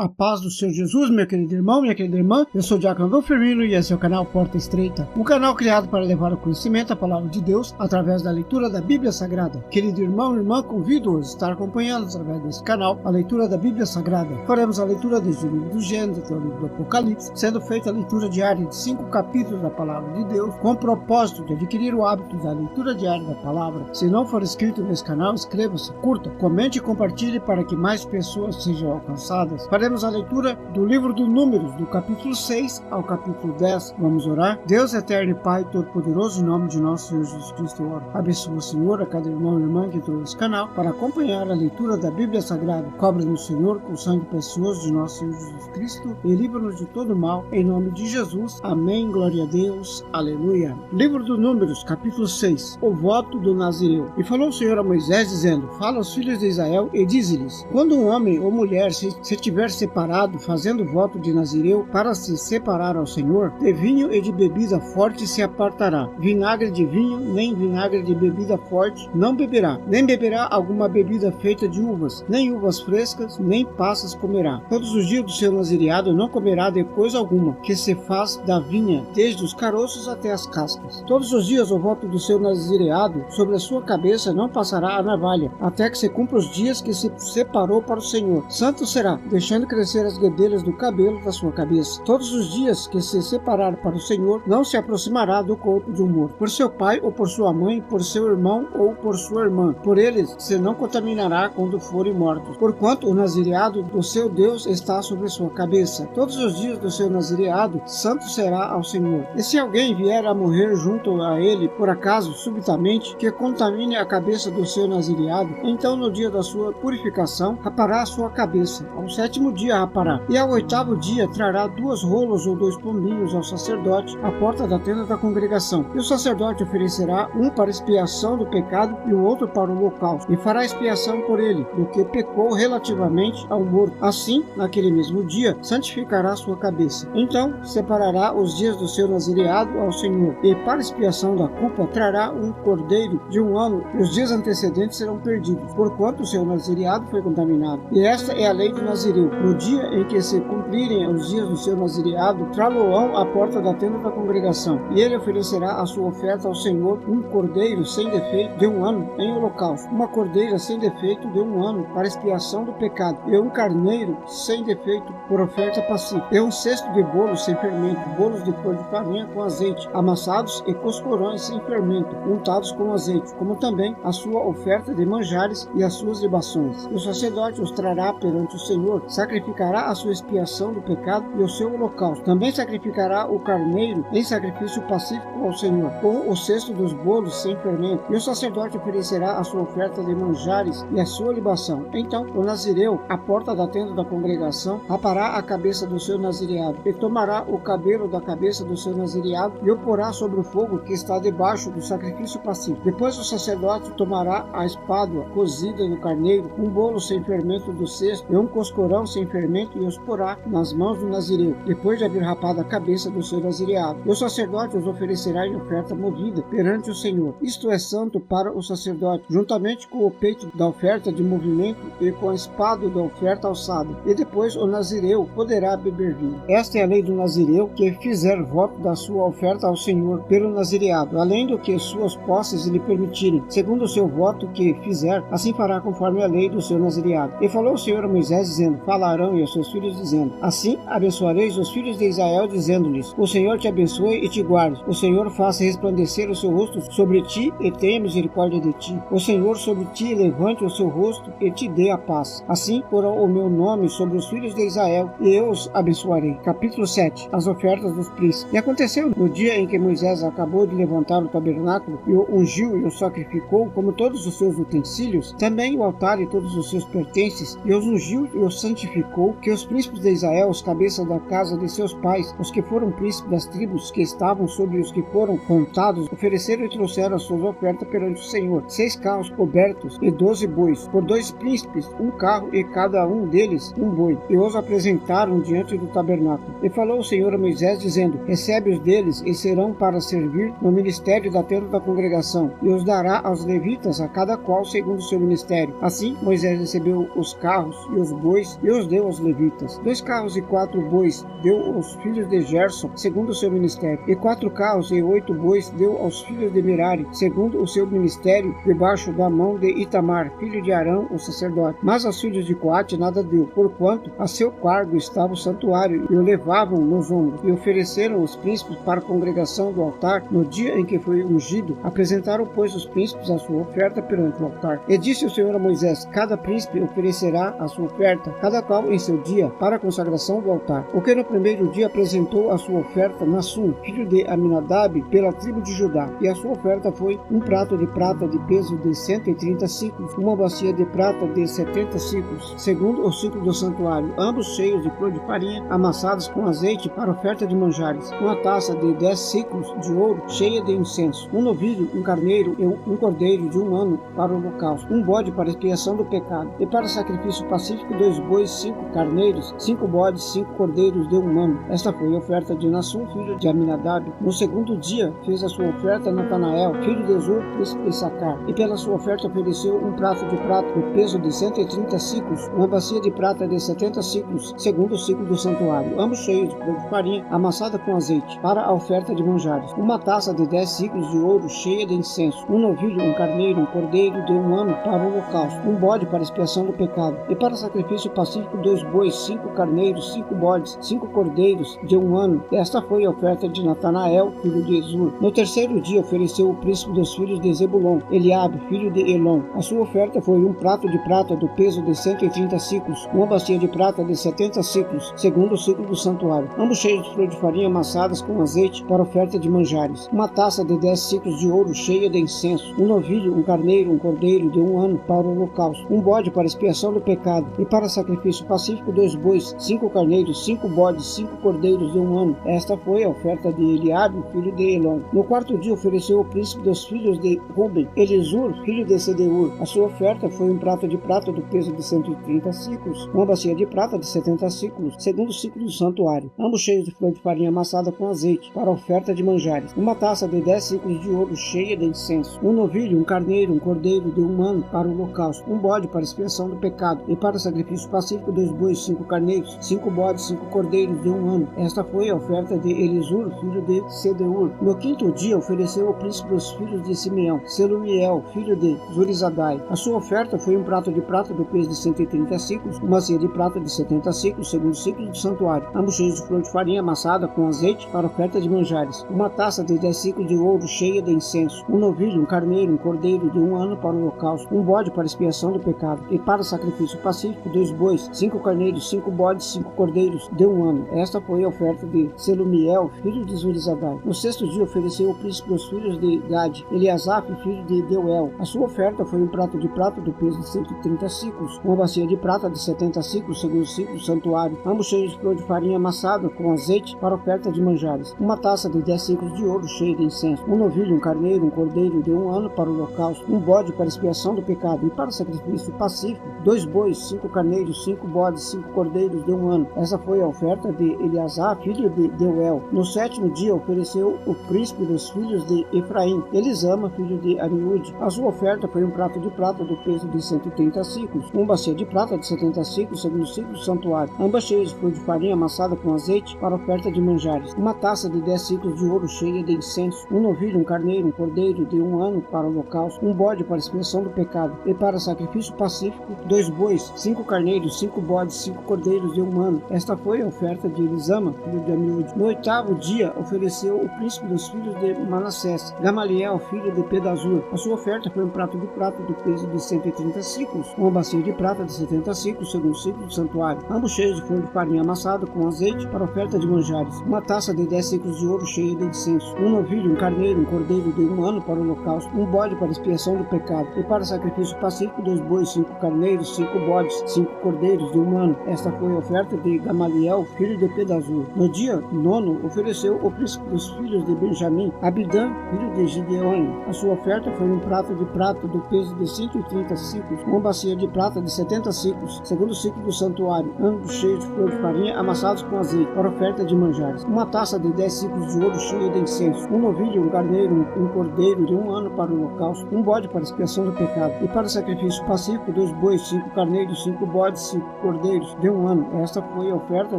A paz do Senhor Jesus, meu querido irmão, minha querida irmã. Eu sou o Diácono Adolfo Firmino e esse é o canal Porta Estreita, um canal criado para levar o conhecimento, a palavra de Deus, através da leitura da Bíblia Sagrada. Querido irmão e irmã, convido-os a estar acompanhando através desse canal a leitura da Bíblia Sagrada. Faremos a leitura desde o livro do Gênesis até o livro do Apocalipse, sendo feita a leitura diária de 5 capítulos da palavra de Deus, com o propósito de adquirir o hábito da leitura diária da palavra. Se não for inscrito nesse canal, inscreva-se, curta, comente e compartilhe para que mais pessoas sejam alcançadas. Faremos a leitura do livro do Números, do capítulo 6 ao capítulo 10. Vamos orar? Deus eterno e Pai todo-poderoso, em nome de nosso Senhor Jesus Cristo, eu oro. Abençoa o Senhor a cada irmão e irmã que entrou nesse canal para acompanhar a leitura da Bíblia Sagrada. Cobre-nos, Senhor, com o sangue precioso de nosso Senhor Jesus Cristo e livra-nos de todo mal, em nome de Jesus. Amém. Glória a Deus. Aleluia. Livro do Números, capítulo 6. O voto do Nazireu. E falou o Senhor a Moisés, dizendo: Fala aos filhos de Israel e dize-lhes: Quando um homem ou mulher se tiver separado, fazendo voto de Nazireu para se separar ao Senhor, de vinho e de bebida forte se apartará. Vinagre de vinho, nem vinagre de bebida forte não beberá, nem beberá alguma bebida feita de uvas, nem uvas frescas, nem passas comerá. Todos os dias do seu nazireado não comerá de coisa alguma que se faz da vinha, desde os caroços até as cascas. Todos os dias o voto do seu nazireado, sobre a sua cabeça não passará a navalha, até que se cumpra os dias que se separou para o Senhor. Santo será, deixando crescer as guedelhas do cabelo da sua cabeça. Todos os dias que se separar para o Senhor, não se aproximará do corpo de um morto, por seu pai ou por sua mãe, por seu irmão ou por sua irmã. Por eles se não contaminará quando forem mortos, porquanto o nazireado do seu Deus está sobre sua cabeça. Todos os dias do seu nazireado, santo será ao Senhor. E se alguém vier a morrer junto a ele, por acaso, subitamente, que contamine a cabeça do seu nazireado, então no dia da sua purificação, rapará a sua cabeça. Ao 7º dia rapará, e ao 8º dia trará 2 rolos ou 2 pombinhos ao sacerdote à porta da tenda da congregação. E o sacerdote oferecerá um para expiação do pecado e o outro para o holocausto, e fará expiação por ele, do que pecou relativamente ao morto. Assim, naquele mesmo dia, santificará sua cabeça. Então, separará os dias do seu nazireado ao Senhor, e para expiação da culpa trará um cordeiro de 1 ano, e os dias antecedentes serão perdidos, porquanto o seu nazireado foi contaminado. E esta é a lei do Nazireu. No dia em que se cumprirem os dias do seu nazireado, trá-lo-ão à porta da tenda da congregação, e ele oferecerá a sua oferta ao Senhor, um cordeiro sem defeito de 1 ano em holocausto, uma cordeira sem defeito de 1 ano para expiação do pecado, e um carneiro sem defeito por oferta pacífica, e um cesto de bolos sem fermento, bolos de flor de farinha com azeite, amassados, e coscorões sem fermento, untados com azeite, como também a sua oferta de manjares e as suas libações. E o sacerdote os trará perante o Senhor, sacrificará a sua expiação do pecado e o seu holocausto. Também sacrificará o carneiro em sacrifício pacífico ao Senhor, com o cesto dos bolos sem fermento. E o sacerdote oferecerá a sua oferta de manjares e a sua libação. Então o nazireu, à porta da tenda da congregação, rapará a cabeça do seu nazireado, e tomará o cabelo da cabeça do seu nazireado e o porá sobre o fogo que está debaixo do sacrifício pacífico. Depois o sacerdote tomará a espádua cozida do carneiro, um bolo sem fermento do cesto e um coscorão sem fermento, e os porá nas mãos do nazireu, depois de haver rapado a cabeça do seu nazireado. E o sacerdote os oferecerá em oferta movida perante o Senhor. Isto é santo para o sacerdote, juntamente com o peito da oferta de movimento e com a espada da oferta alçada. E depois o nazireu poderá beber vinho. Esta é a lei do nazireu que fizer voto da sua oferta ao Senhor pelo nazireado, além do que suas posses lhe permitirem, segundo o seu voto que fizer, assim fará conforme a lei do seu nazireado. E falou o Senhor a Moisés, dizendo: Fala a Arão e aos seus filhos, dizendo: Assim abençoareis os filhos de Israel, dizendo-lhes: O Senhor te abençoe e te guarde. O Senhor faça resplandecer o seu rosto sobre ti e tenha misericórdia de ti. O Senhor sobre ti levante o seu rosto e te dê a paz. Assim porá o meu nome sobre os filhos de Israel, e eu os abençoarei. Capítulo 7. As ofertas dos príncipes. E aconteceu no dia em que Moisés acabou de levantar o tabernáculo, e o ungiu e o sacrificou, como todos os seus utensílios, também o altar e todos os seus pertences, e os ungiu e os santificou, que os príncipes de Israel, os cabeças da casa de seus pais, os que foram príncipes das tribos que estavam sobre os que foram contados, ofereceram e trouxeram as suas ofertas perante o Senhor: 6 carros cobertos e 12 bois, por 2 príncipes, um carro e cada um deles um boi, e os apresentaram diante do tabernáculo. E falou o Senhor a Moisés, dizendo: Recebe-os deles, e serão para servir no ministério da tenda da congregação, e os dará aos levitas, a cada qual segundo o seu ministério. Assim Moisés recebeu os carros e os bois, e os deu aos levitas. 2 carros e 4 bois deu aos filhos de Gerson, segundo o seu ministério. E 4 carros e 8 bois deu aos filhos de Merari, segundo o seu ministério, debaixo da mão de Itamar, filho de Arão, o sacerdote. Mas aos filhos de Coate nada deu, porquanto a seu cargo estava o santuário, e o levavam nos ombros. E ofereceram os príncipes para a congregação do altar no dia em que foi ungido. Apresentaram, pois, os príncipes a sua oferta perante o altar. E disse o Senhor a Moisés: cada príncipe oferecerá a sua oferta, cada qual em seu dia, para a consagração do altar. O que no primeiro dia apresentou a sua oferta, Nassum, filho de Aminadab, pela tribo de Judá. E a sua oferta foi um prato de prata de peso de 130 ciclos, uma bacia de prata de 70 ciclos, segundo o ciclo do santuário, ambos cheios de flor de farinha, amassados com azeite para oferta de manjares, uma taça de 10 ciclos de ouro, cheia de incenso, um novilho, um carneiro e um cordeiro de 1 ano para o holocausto, um bode para expiação do pecado, e para sacrifício pacífico 2 bois, 5 carneiros, 5 bodes, 5 cordeiros de 1 ano. Esta foi a oferta de Nassum, filho de Aminadab. No segundo dia fez a sua oferta Natanael, filho de Zur, príncipe de Sacar, e pela sua oferta ofereceu um prato de prata do peso de 130 ciclos, uma bacia de prata de 70 ciclos, segundo o ciclo do santuário, ambos cheios de flor de farinha, amassada com azeite, para a oferta de manjares, uma taça de 10 ciclos de ouro cheia de incenso, um novilho, um carneiro, um cordeiro de 1 ano para o holocausto, um bode para expiação do pecado, e para sacrifício pacífico 2 bois, 5 carneiros, 5 bodes, 5 cordeiros de 1 ano. Esta foi a oferta de Natanael, filho de Zur. No terceiro dia ofereceu o príncipe dos filhos de Zebulon, Eliabe, filho de Elon. A sua oferta foi um prato de prata do peso de 130 ciclos, uma bacia de prata de 70 ciclos, segundo o ciclo do santuário, ambos cheios de flor de farinha amassadas com azeite para oferta de manjares, uma taça de 10 ciclos de ouro cheia de incenso, um novilho, um carneiro, um cordeiro de 1 ano para o holocausto, um bode para expiação do pecado, e para sacrifício pacífico 2 bois, 5 carneiros, 5 bodes, 5 cordeiros de 1 ano. Esta foi a oferta de Eliabe, filho de Elon. No quarto dia ofereceu o príncipe dos filhos de Ruben, Elisur, filho de Sedeur. A sua oferta foi um prato de prata do peso de 130 ciclos, uma bacia de prata de 70 ciclos, segundo o ciclo do santuário, ambos cheios de flor de farinha amassada com azeite, para oferta de manjares, uma taça de 10 ciclos de ouro cheia de incenso, um novilho, um carneiro, um cordeiro de 1 ano para o holocausto, um bode para expiação do pecado, e para sacrifício pacífico 2 bois, 5 carneiros, 5 bodes, 5 cordeiros de 1 ano. Esta foi a oferta de Elisur, filho de Sedeur. No quinto dia ofereceu o príncipe dos filhos de Simeão, Selumiel, filho de Zurizadai. A sua oferta foi um prato de prata do peso de 130 ciclos, uma bacia de prata de 70 ciclos, segundo o ciclo do santuário, ambos cheios de flor de farinha amassada com azeite para oferta de manjares, uma taça de 10 ciclos de ouro cheia de incenso, um novilho, um carneiro, um cordeiro de 1 ano para o holocausto, um bode para expiação do pecado, e para sacrifício pacífico 2 bois, 5 carneiros, 5 bodes, 5 cordeiros de 1 ano. Esta foi a oferta de Selumiel, filho de Zurizadai. No sexto dia ofereceu o príncipe dos filhos de Gade, Eliasaf, filho de Deuel. A sua oferta foi um prato de prata do peso de 130 ciclos, uma bacia de prata de 70 ciclos, segundo o ciclo do santuário, ambos cheios de flor de farinha amassada com azeite para oferta de manjares, uma taça de 10 ciclos de ouro cheia de incenso, um novilho, um carneiro, um cordeiro de 1 ano para o holocausto, um bode para expiação do pecado, e para sacrifício pacífico 2 bois, 5 carneiros, 5 bodes, 5 cordeiros de 1 ano. Essa foi a oferta de Eliasaf, filho de Deuel. No sétimo dia ofereceu o príncipe dos filhos de Efraim, Elisama, filho de Amiúde. A sua oferta foi um prato de prata do peso de 130 ciclos, uma bacia de prata de 70 ciclos, segundo o ciclo do santuário, ambas cheias de flor de farinha amassada com azeite para oferta de manjares, uma taça de 10 ciclos de ouro cheia de incenso, um novilho, um carneiro, um cordeiro de 1 ano para o holocausto, um bode para expiação do pecado, e para sacrifício pacífico 2 bois, 5 carneiros, 5 bodes, 5 cordeiros de 1 ano. Esta foi a oferta de Elisama, filho de Amiúde. No oitavo dia ofereceu o príncipe dos filhos de Manassés, Gamaliel, filho de Pedazur. A sua oferta foi um prato de prata do peso de 130 ciclos, uma bacia de prata de 70 ciclos, segundo o ciclo do santuário, ambos cheios de flor de farinha amassada com azeite para oferta de manjares, uma taça de 10 ciclos de ouro cheia de incenso, um novilho, um carneiro, um cordeiro de 1 ano para o holocausto, um bode para expiação do pecado, e para sacrifício pacífico 2 bois, 5 carneiros, 5 bodes, 5 cordeiros de 1 ano. Esta foi a oferta de Gamaliel, filho de Pedazur. No dia nono ofereceu o príncipe dos filhos de Benjamim, Abidã, filho de Gideone. A sua oferta foi um prato de prata do peso de 130 ciclos, uma bacia de prata de 70 ciclos, segundo o ciclo do santuário, ambos cheios de flor de farinha amassados com azeite, para oferta de manjares, uma taça de 10 ciclos de ouro cheia de incenso, um novilho, um carneiro, um cordeiro de 1 ano para o holocausto, um bode para expiação do pecado, e para sacrifício pacífico 2 bois, 5 carneiros, 5 bodes, 5 cordeiros de 1 ano. Esta foi a oferta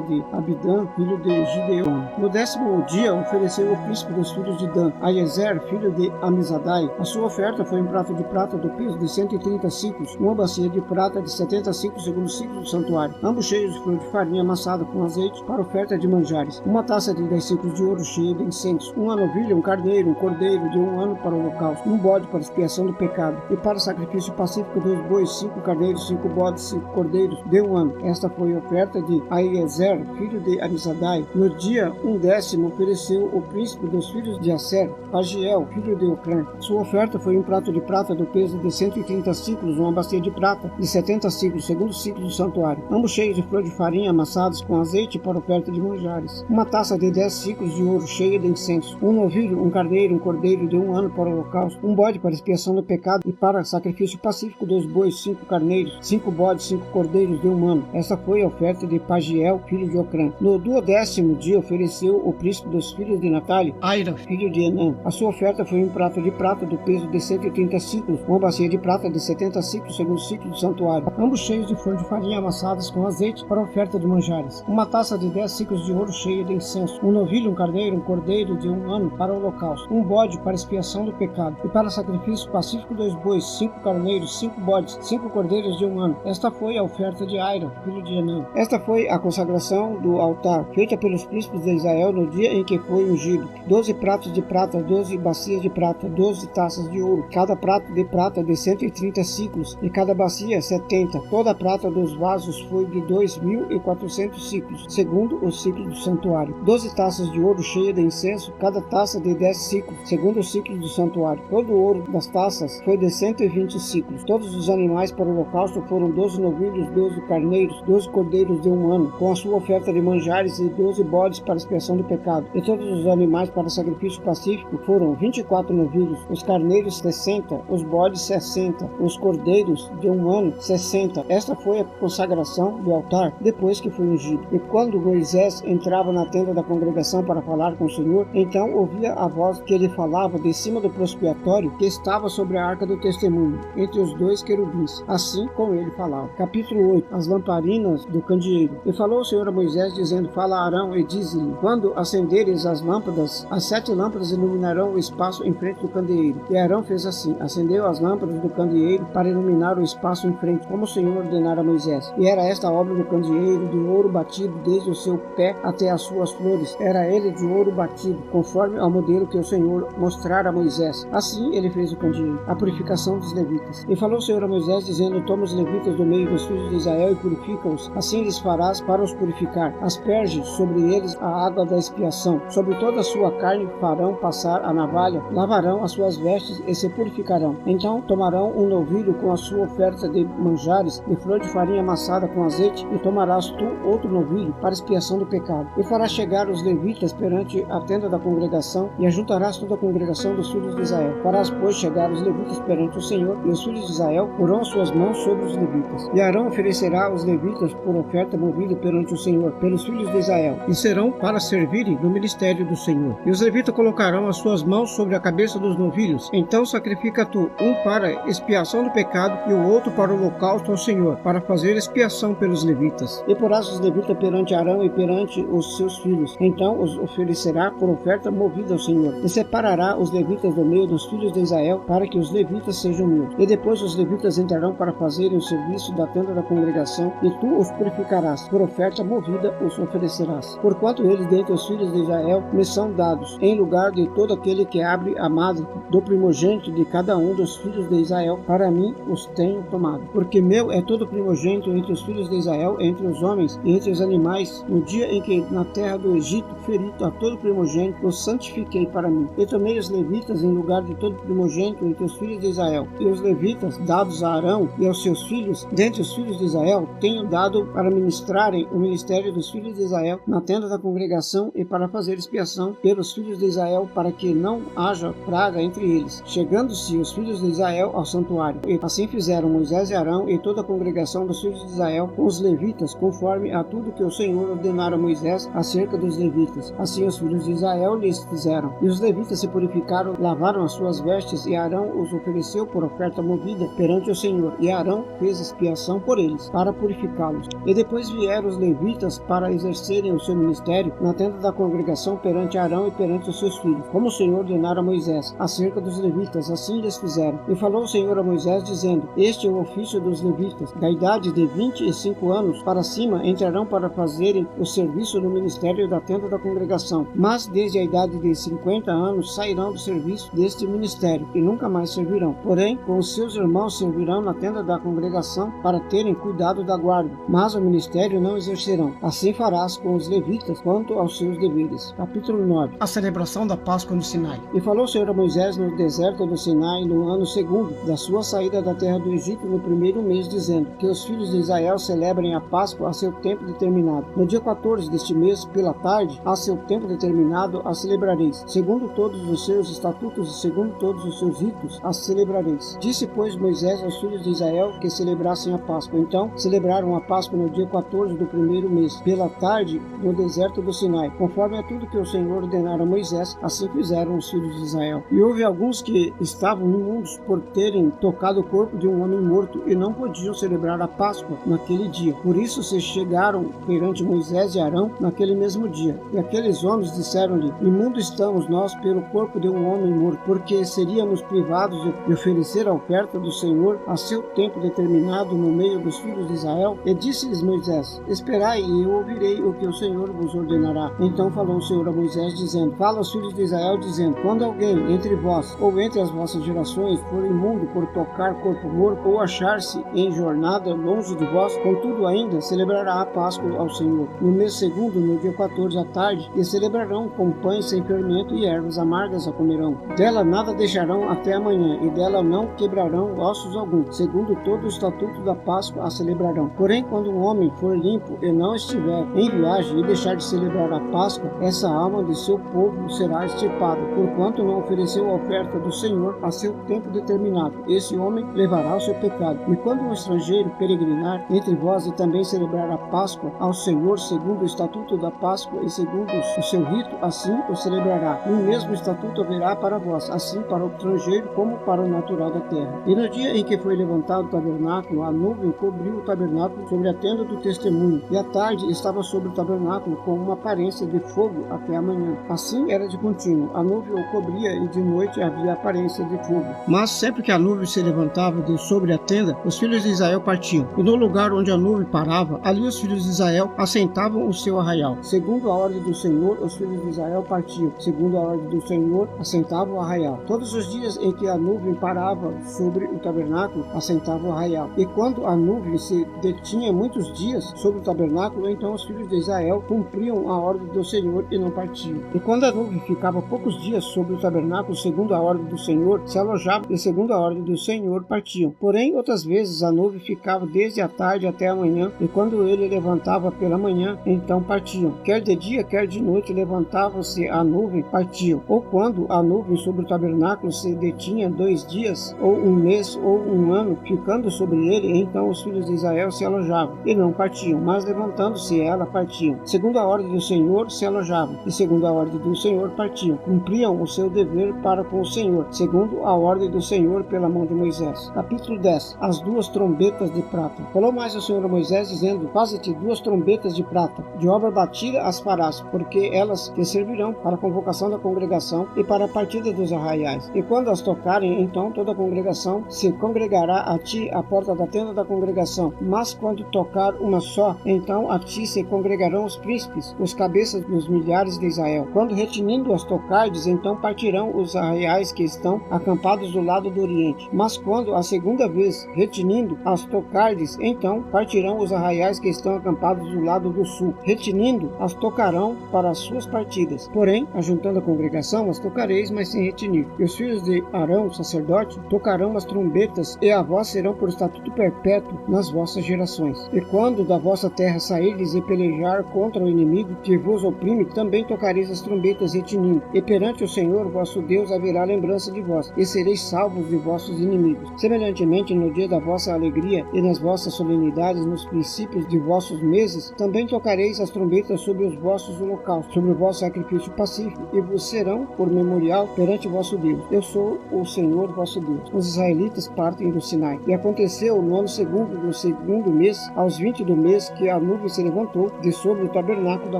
de Abidã, filho de Gideon. No 10º dia ofereceu o príncipe dos filhos de Dan, Aiezer, filho de Amizadai. A sua oferta foi um prato de prata do peso de 130 ciclos, uma bacia de prata de 70 ciclos segundo o ciclo do santuário, ambos cheios de flor de farinha amassada com azeite para oferta de manjares, uma taça de 10 ciclos de ouro cheia de incenso, uma novilha, um carneiro, um cordeiro de 1 ano para o holocausto, um bode para expiação do pecado, e para sacrifício pacífico 2 bois, 5 carneiros, 5 bodes, 5 cordeiros de 1 ano. Esta foi a oferta de Aiezer, filho de Amizadai. No dia 1º ofereceu o príncipe dos filhos de Aser, Pagiel, filho de Ocrã. Sua oferta foi um prato de prata do peso de 130 ciclos, uma bacia de prata de 70 ciclos, segundo o ciclo do santuário, ambos cheios de flor de farinha amassados com azeite para oferta de manjares, uma taça de 10 ciclos de ouro cheia de incenso, um novilho, um carneiro, um cordeiro de 1 ano para o holocausto, um bode para expiação do pecado e para sacrifício pacífico 2 bois, 5 carneiros, 5 bodes, 5 cordeiros de 1 ano. Esta foi a oferta de Pagiel, filho de Ocrã. No 12º dia ofereceu o príncipe dos filhos de Natali, Aira, filho de Enã. A sua oferta foi um prato de prata do peso de 130 ciclos, uma bacia de prata de 70 ciclos segundo o ciclo do santuário, ambos cheios de flor de farinha amassadas com azeite para oferta de manjares, uma taça de 10 ciclos de ouro cheia de incenso, um novilho, um carneiro, um cordeiro de 1 ano para o holocausto, um bode para expiação do pecado e para sacrifício pacífico 2 bois, 5 carneiros, 5 bodes, 5 cordeiros de 1 ano. Esta foi a oferta de Aira, filho de Enã. Esta foi a consagração do altar, feita pelos príncipes de Israel no dia em que foi ungido. 12 pratos de prata, 12 bacias de prata, 12 taças de ouro, cada prato de prata de 130 ciclos, e cada bacia 70. Toda a prata dos vasos foi de 2.400 ciclos, segundo o ciclo do santuário. 12 taças de ouro cheia de incenso, cada taça de 10 ciclos, segundo o ciclo do santuário. Todo o ouro das taças foi de 120 ciclos. Todos os animais para o holocausto foram 12 novilhos, 12 carneiros, 12 cordeiros de 1 ano, com a sua oferta de manjares, e 12 bodes para expiação do pecado. E todos os animais para sacrifício pacífico foram 24 novilhos, os carneiros 60, os bodes 60, os cordeiros de 1 ano 60. Esta foi a consagração do altar depois que foi ungido. E quando Moisés entrava na tenda da congregação para falar com o Senhor, então ouvia a voz que ele falava de cima do prospiatório que estava sobre a arca do testemunho, entre os 2 querubins, assim como ele falava. Capítulo 8. As lamparinas do candeeiro. E falou o Senhor a Moisés, dizendo: Fala a Arão e dize-lhe: Quando acenderes as lâmpadas, as 7 lâmpadas iluminarão o espaço em frente do candeeiro. E Arão fez assim: acendeu as lâmpadas do candeeiro para iluminar o espaço em frente, como o Senhor ordenara a Moisés. E era esta a obra do candeeiro, de ouro batido desde o seu pé até as suas flores. Era ele de ouro batido, conforme ao modelo que o Senhor mostrara a Moisés. Assim ele fez o candeeiro. A purificação dos levitas. E falou o Senhor a Moisés, dizendo: Toma os levitas do meio dos filhos de Israel e purifica-os. Assim lhes farás para os purificar. Asperge sobre eles a água da expiação. Sobre toda a sua carne farão passar a navalha, lavarão as suas vestes e se purificarão. Então tomarão um novilho com a sua oferta de manjares, de flor de farinha amassada com azeite, e tomarás tu outro novilho para expiação do pecado. E farás chegar os levitas perante a tenda da congregação, e ajuntarás toda a congregação dos filhos de Israel. Farás, pois, chegar os levitas perante o Senhor, e os filhos de Israel porão as suas mãos sobre os levitas. E Arão oferecerá os levitas por oferta movida perante o Senhor, pelos filhos de Israel, e serão para servirem no ministério do Senhor. E os levitas colocarão as suas mãos sobre a cabeça dos novilhos. Então sacrifica tu, um para expiação do pecado, e o outro para o holocausto ao Senhor, para fazer expiação pelos levitas. E porás os levitas perante Arão e perante os seus filhos. Então os oferecerá por oferta movida ao Senhor. E separará os levitas do meio dos filhos de Israel, para que os levitas sejam meus. E depois os levitas entrarão para fazerem o serviço da tenda da congregação, e tu os purificarás. Por oferta movida os oferecerás. Porquanto eles dentre os filhos de Israel me são dados, em lugar de todo aquele que abre a madre do primogênito de cada um dos filhos de Israel, para mim os tenho tomado. Porque meu é todo primogênito entre os filhos de Israel, entre os homens e entre os animais. No dia em que na terra do Egito feri a todo primogênito, os santifiquei para mim. E tomei os levitas em lugar de todo primogênito entre os filhos de Israel. E os levitas, dados a Arão e aos seus filhos, dentre os filhos de Israel, tenho dado para ministrarem o ministério dos filhos de Israel na tenda da congregação, e para fazer expiação pelos filhos de Israel, para que não haja praga entre eles, chegando-se os filhos de Israel ao santuário. E assim fizeram Moisés e Arão e toda a congregação dos filhos de Israel com os levitas, conforme a tudo que o Senhor ordenara a Moisés acerca dos levitas. Assim os filhos de Israel lhes fizeram. E os levitas se purificaram, lavaram as suas vestes, e Arão os ofereceu por oferta movida perante o Senhor. E Arão fez expiação por eles, para para purificá-los. E depois vieram os levitas para exercerem o seu ministério na tenda da congregação perante Arão e perante os seus filhos, como o Senhor ordenara a Moisés, acerca dos levitas, assim eles fizeram. E falou o Senhor a Moisés, dizendo: Este é o ofício dos levitas, da idade de 25 anos para cima entrarão para fazerem o serviço no ministério da tenda da congregação, mas desde a idade de 50 anos sairão do serviço deste ministério e nunca mais servirão. Porém, com os seus irmãos servirão na tenda da congregação para terem cuidado da guarda, mas o ministério não exercerão. Assim farás com os levitas quanto aos seus deveres. Capítulo 9. A celebração da Páscoa no Sinai. E falou o Senhor a Moisés no deserto do Sinai no ano segundo da sua saída da terra do Egito no primeiro mês, dizendo: Que os filhos de Israel celebrem a Páscoa a seu tempo determinado. No dia 14 deste mês, pela tarde, a seu tempo determinado, a celebrareis. Segundo todos os seus estatutos e segundo todos os seus ritos, a celebrareis. Disse, pois, Moisés aos filhos de Israel que celebrassem a Páscoa. Então, celebraram a Páscoa no dia 14 do primeiro mês, pela tarde, no deserto do Sinai. Conforme a tudo que o Senhor ordenara a Moisés, assim fizeram os filhos de Israel. E houve alguns que estavam imundos por terem tocado o corpo de um homem morto e não podiam celebrar a Páscoa naquele dia. Por isso se chegaram perante Moisés e Arão naquele mesmo dia. E aqueles homens disseram-lhe: Imundo estamos nós pelo corpo de um homem morto, porque seríamos privados de oferecer a oferta do Senhor a seu tempo determinado no meio dos filhos de Israel. E disse-lhes Moisés: Esperai, e eu ouvirei o que o Senhor vos ordenará. Então falou o Senhor a Moisés, dizendo: Fala aos filhos de Israel, dizendo: Quando alguém entre vós ou entre as vossas gerações for imundo por tocar corpo morto ou achar-se em jornada longe de vós, contudo ainda celebrará a Páscoa ao Senhor no mês segundo, no dia 14 à tarde, e celebrarão com pães sem fermento e ervas amargas a comerão. Dela nada deixarão até amanhã, e dela não quebrarão ossos algum. Segundo todo o estatuto da Páscoa a celebrarão. Porém, quando um homem for limpo e não estiver em viagem e deixar de celebrar a Páscoa, essa alma de seu povo será extirpada, porquanto não ofereceu a oferta do Senhor a seu tempo determinado. Esse homem levará o seu pecado. E quando um estrangeiro peregrinar entre vós e também celebrar a Páscoa ao Senhor segundo o estatuto da Páscoa e segundo o seu rito, assim o celebrará. O mesmo estatuto haverá para vós, assim para o estrangeiro como para o natural da terra. E no dia em que foi levantado o tabernáculo, a nuvem cobriu o tabernáculo sobre a tenda do testemunho, e à tarde estava sobre o tabernáculo com uma aparência de fogo até a manhã. Assim era de contínuo, a nuvem o cobria e de noite havia aparência de fogo. Mas sempre que a nuvem se levantava de sobre a tenda, os filhos de Israel partiam. E no lugar onde a nuvem parava, ali os filhos de Israel assentavam o seu arraial. Segundo a ordem do Senhor, os filhos de Israel partiam. Segundo a ordem do Senhor, assentavam o arraial. Todos os dias em que a nuvem parava sobre o tabernáculo, assentavam o arraial. E quando a nuvem se detinha muitos dias sobre o tabernáculo, então os filhos de Israel cumpriam a ordem do Senhor e não partiam. E quando a nuvem ficava poucos dias sobre o tabernáculo, segundo a ordem do Senhor, se alojavam, e segundo a ordem do Senhor, partiam. Porém, outras vezes a nuvem ficava desde a tarde até a manhã, e quando ele levantava pela manhã, então partiam. Quer de dia, quer de noite, levantava-se a nuvem, partiam. Ou quando a nuvem sobre o tabernáculo se detinha 2 dias, ou um mês, ou um ano, ficando sobre ele, então os filhos de Israel se alojavam, e não partiam, mas levantando-se ela, partiam. Segundo a ordem do Senhor, se alojavam, e segundo a ordem do Senhor, partiam. Cumpriam o seu dever para com o Senhor, segundo a ordem do Senhor pela mão de Moisés. Capítulo 10. As 2 trombetas de prata. Falou mais o Senhor a Moisés, dizendo: Faze-te 2 trombetas de prata, de obra batida as farás, porque elas te servirão para a convocação da congregação e para a partida dos arraiais. E quando as tocarem, então toda a congregação se congregará a ti à porta da tenda da congregação. Mas quando tocar uma só, então a ti se congregarão os príncipes, os cabeças dos milhares de Israel. Quando retinindo as tocardes, então partirão os arraiais que estão acampados do lado do oriente. Mas quando a segunda vez retinindo as tocardes, então partirão os arraiais que estão acampados do lado do sul. Retinindo as tocarão para as suas partidas. Porém, ajuntando a congregação, as tocareis, mas sem retinir. E os filhos de Arão, sacerdote, tocarão as trombetas, e a vós serão por estatuto perpétuo nas vossas gerações. E quando da vossa terra sairdes e pelejar contra o inimigo que vos oprime, também tocareis as trombetas retinindo. E perante o Senhor vosso Deus haverá lembrança de vós, e sereis salvos de vossos inimigos. Semelhantemente, no dia da vossa alegria e nas vossas solenidades, nos princípios de vossos meses, também tocareis as trombetas sobre os vossos holocaustos, sobre o vosso sacrifício pacífico, e vos serão por memorial perante vosso Deus. Eu sou o Senhor vosso Deus. Os israelitas partem do Sinai. E aconteceu no ano segundo do segundo mês, aos 20 do mês, que a nuvem se levantou de sobre o tabernáculo da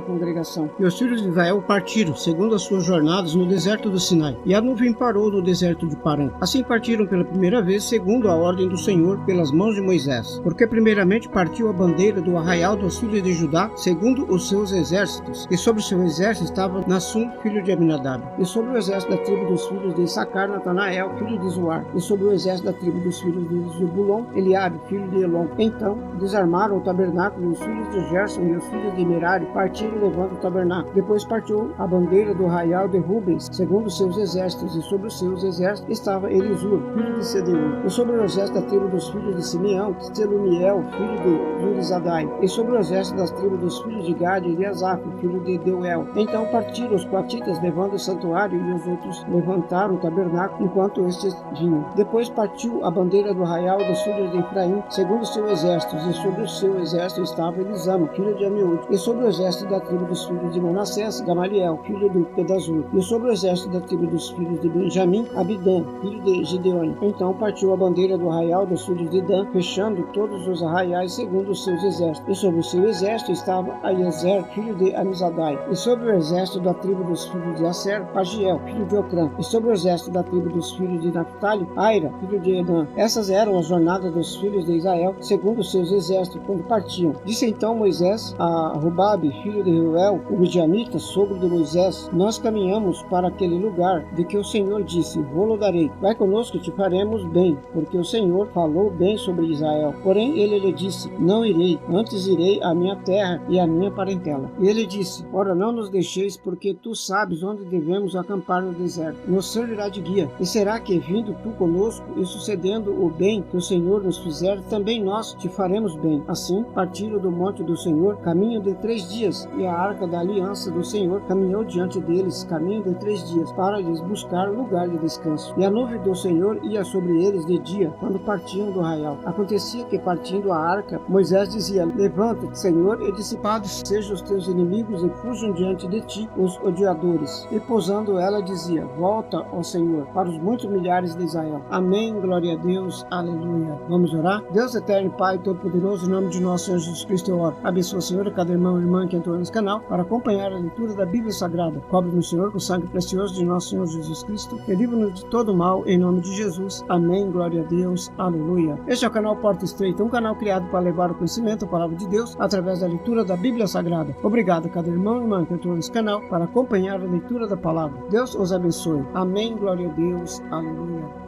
congregação. E os filhos de Israel partiram, segundo as suas jornadas, no deserto do Sinai. E a nuvem parou no deserto de Parã. Assim partiram pela primeira vez, segundo a ordem do Senhor, pelas mãos de Moisés. Porque primeiramente partiu a bandeira do arraial dos filhos de Judá, segundo os seus exércitos. E sobre o seu exército estava Nassum, filho de Aminadab. E sobre o exército da tribo dos filhos de Issacar, Natanael, filho de Zuar. E sobre o exército da tribo dos filhos de Zebulon, Eliabe, filho de Elon. Então desarmaram o tabernáculo, e os filhos de Gerson e os filhos de Merari partiram levando o tabernáculo. Depois partiu a bandeira do arraial de Rubens, segundo os seus exércitos, e sobre os seus exércitos estava Elisur, filho de Sedeur. E sobre o exército da tribo dos filhos de Simeão, Selumiel, filho de Zurizadai. E sobre o exército das tribos dos filhos de Gade, Eliasaf, filho de Deuel. Então partiram os coatitas levando o santuário, e os outros levantaram o tabernáculo enquanto estes vinham. Depois partiu a bandeira do arraial dos filhos de Efraim, segundo os seus exércitos, e sobre o seu exército estava Elisama, filho de Amiúde. E sobre o exército da tribo dos filhos de Manassés, Gamaliel, filho do Pedazur. E sobre o exército da tribo dos filhos de Benjamim, Abidã, filho de Gideone. Então partiu a bandeira do arraial dos filhos de Dan, fechando todos os arraiais segundo os seus exércitos. E sobre o seu exército estava Aiezer, filho de Amizadai. E sobre o exército da tribo dos filhos de Aser, Pagiel, filho de Ocrã. E sobre o exército da tribo dos filhos de Naphtali, Aira, filho de Edã. Essas eram as jornadas dos filhos de Israel, segundo os seus exércitos, quando partiam. Disse então Moisés a Rubabe, filho de Reuel, o midianita, sogro de Moisés: nós caminhamos para aquele lugar de que o Senhor disse: vou-lo darei. Vai conosco e te faremos bem, porque o Senhor falou bem sobre Israel. Porém ele lhe disse: não irei, antes irei à minha terra e à minha parentela. E ele disse: ora, não nos deixeis, porque tu sabes onde devemos acampar no deserto. Nos servirá de guia. E será que, vindo tu conosco e sucedendo o bem que o Senhor nos fizer, também nós te faremos bem? Assim partiram do monte do Senhor, caminho de 3 dias, e a arca da aliança do Senhor caminhou diante deles, caminho de 3 dias, para lhes buscar lugar de descanso. E a nuvem do Senhor ia sobre eles de dia, quando partiam do arraial. Acontecia que, partindo a arca, Moisés dizia: levanta-te, Senhor, e dissipados sejam os teus inimigos, e fujam diante de ti os odiadores. E pousando ela dizia: volta, ó Senhor, para os muitos milhares de Israel. Amém, glória a Deus, aleluia. Vamos orar? Deus eterno, Pai todo-poderoso, em nome de nosso Senhor Jesus Cristo eu oro. Abençoa, Senhor, cada irmão e irmã que entrou nesse canal para acompanhar a leitura da Bíblia Sagrada. Cobre-nos, Senhor, com o sangue precioso de nosso Senhor Jesus Cristo, e livra-nos de todo mal, em nome de Jesus. Amém, glória a Deus, aleluia. Este é o canal Porta Estreita, um canal criado para levar o conhecimento, a palavra de Deus, através da leitura da Bíblia Sagrada. Obrigado a cada irmão e irmã que entrou nesse canal para acompanhar a leitura da palavra. Deus os abençoe. Amém, glória a Deus, aleluia.